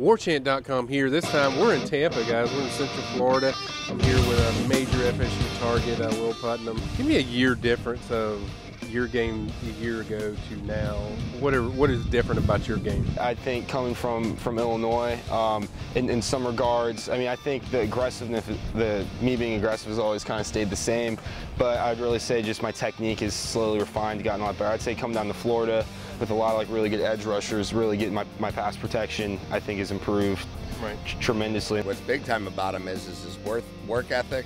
Warchant.com here. This time we're in Tampa, guys. We're in Central Florida. I'm here with a major FSU target, Will Putnam. Give me a year difference of your game a year ago to now. What is different about your game? I think coming from Illinois, in some regards, I mean, I think the aggressiveness, me being aggressive has always kind of stayed the same, but I'd really say just my technique is slowly refined, gotten a lot better. I'd say coming down to Florida with a lot of really good edge rushers, really getting my pass protection, I think, has improved tremendously. What's big time about him is his work ethic,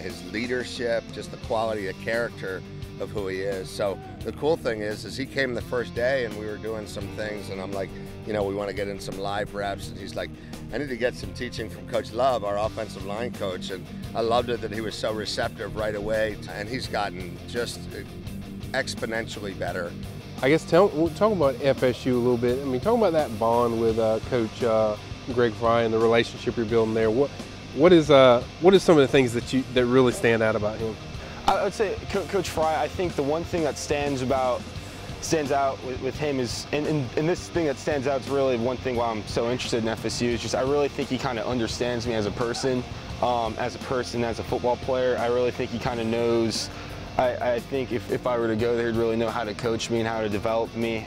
his leadership, just the quality of character of who he is. So the cool thing is he came the first day and we were doing some things and I'm like, we want to get in some live reps, and he's like, I need to get some teaching from Coach Love, our offensive line coach, and I loved it that he was so receptive right away, and he's gotten just exponentially better. I guess talk about FSU a little bit. I mean, talk about that bond with Coach Greg Fry and the relationship you're building there. What is some of the things that really stand out about him? I would say Coach Fry, I think the one thing that stands out with him is, and this thing that stands out is really one thing why I'm so interested in FSU, is just I really think he kind of understands me as a person, as a football player. I really think he kind of knows. I think if I were to go there, he'd really know how to coach me and how to develop me.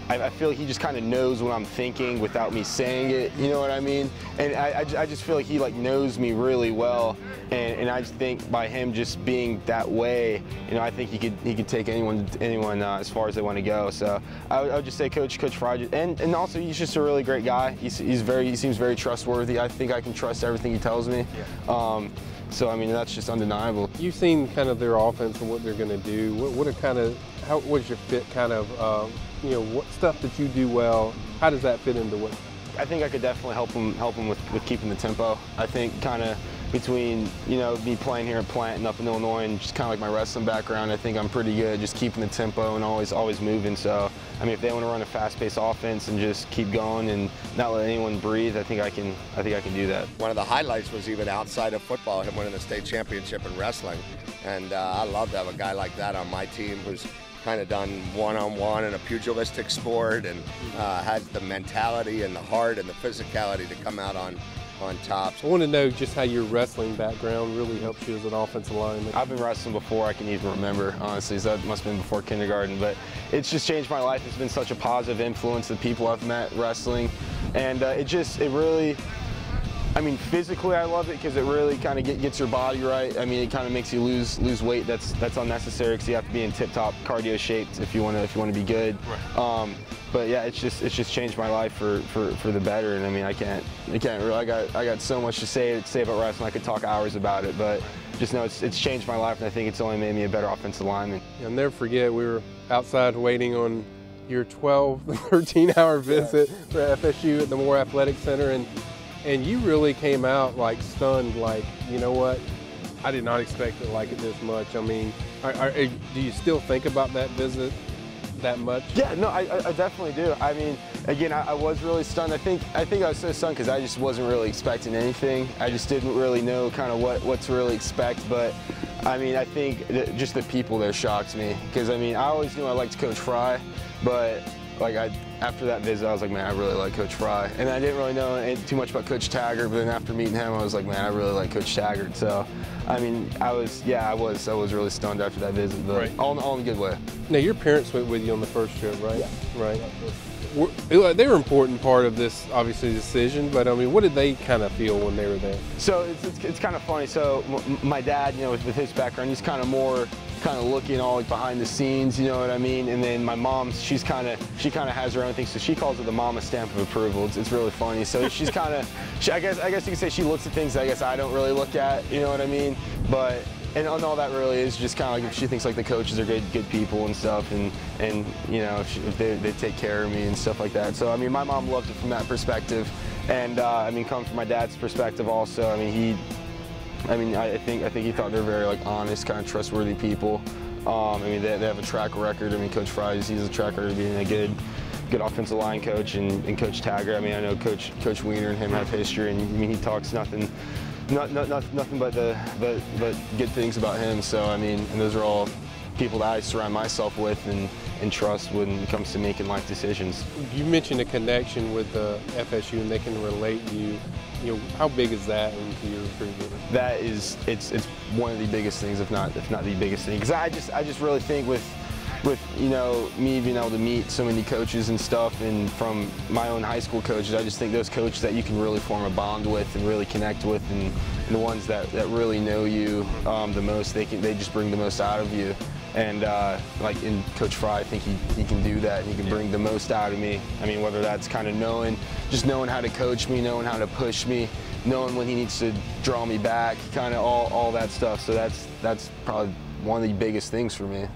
I feel like he just kind of knows what I'm thinking without me saying it, you know what I mean? And I just feel like he knows me really well, and I just think by him just being that way, I think he could take anyone as far as they want to go. So I would just say Coach Fry, and also he's just a really great guy. He seems very trustworthy. I think I can trust everything he tells me. Yeah. So I mean, that's just undeniable. You've seen kind of their offense and what they're going to do. What's your fit kind of? What stuff that you do well, how does that fit into what? I think I could definitely help him with keeping the tempo. I think kind of between, me playing here at Plant and up in Illinois and just kind of like my wrestling background, I think I'm pretty good at just keeping the tempo and always moving. So, I mean, if they want to run a fast-paced offense and just keep going and not let anyone breathe, I think I can do that. One of the highlights was even outside of football, him winning the state championship in wrestling. And I love to have a guy like that on my team who's kind of done one-on-one in a pugilistic sport and has the mentality and the heart and the physicality to come out on top. I want to know just how your wrestling background really helps you as an offensive lineman. I've been wrestling before I can even remember, honestly. So that must have been before kindergarten, but it's just changed my life. It's been such a positive influence, the people I've met wrestling, and it really, I mean, physically I love it because it really kind of gets your body right. I mean, it kind of makes you lose weight that's unnecessary because you have to be in tip-top cardio shape if you want to be good. Right. But yeah, it's just changed my life for the better. And I mean, I can't really. I got so much to say about wrestling. I could talk hours about it, but just know it's changed my life, and I think it's only made me a better offensive lineman. I'll never forget, we were outside waiting on your 13-hour visit for FSU at the Moore Athletic Center, and you really came out stunned, you know what, I did not expect to like it this much. I mean, do you still think about that visit that much? Yeah, no, I definitely do. I mean, again, I was really stunned. I think I was so stunned because I just wasn't really expecting anything. I just didn't really know kind of what to really expect. But I mean, I think just the people there shocked me because I mean, I always knew I liked Coach Fry, but after that visit, I was like, man, I really like Coach Fry. And I didn't really know too much about Coach Taggart, but then after meeting him, I was like, man, I really like Coach Taggart. So, I mean, I was really stunned after that visit, but right. all in a good way. Now, your parents went with you on the first trip, right? Yeah. Right. They were an important part of this, obviously, decision, but I mean, what did they kind of feel when they were there? So it's kind of funny. So my dad, with his background, he's kind of more looking all behind the scenes, you know what I mean? And then my mom, she kind of has her own thing, so she calls it the mama stamp of approval. It's really funny. So she's I guess you could say she looks at things I guess I don't really look at, you know what I mean? But and all that really is just kind of like if she thinks the coaches are good people and stuff, and if they take care of me and stuff like that. So I mean, my mom loved it from that perspective, and I mean, coming from my dad's perspective also. I mean, I think he thought they were very honest, kind of trustworthy people. I mean, they have a track record. I mean, Coach Fry, he's a track record of being a good offensive line coach, and Coach Taggart. I mean, I know Coach Weiner and him have history, and I mean, he talks nothing but good things about him. So I mean, and those are all people that I surround myself with, and and trust when it comes to making life decisions. You mentioned a connection with the FSU and they can relate you. You know, how big is that into your recruitment? That is, it's one of the biggest things, if not the biggest thing. Because I just really think with you know, me being able to meet so many coaches and stuff, and from my own high school coaches, I just think those coaches that you can really form a bond with and really connect with, and the ones that really know you the most, they just bring the most out of you. And like in Coach Fry, I think he can do that, and he can bring the most out of me. I mean, whether that's kind of just knowing how to coach me, knowing how to push me, knowing when he needs to draw me back, kind of all that stuff. So that's probably one of the biggest things for me.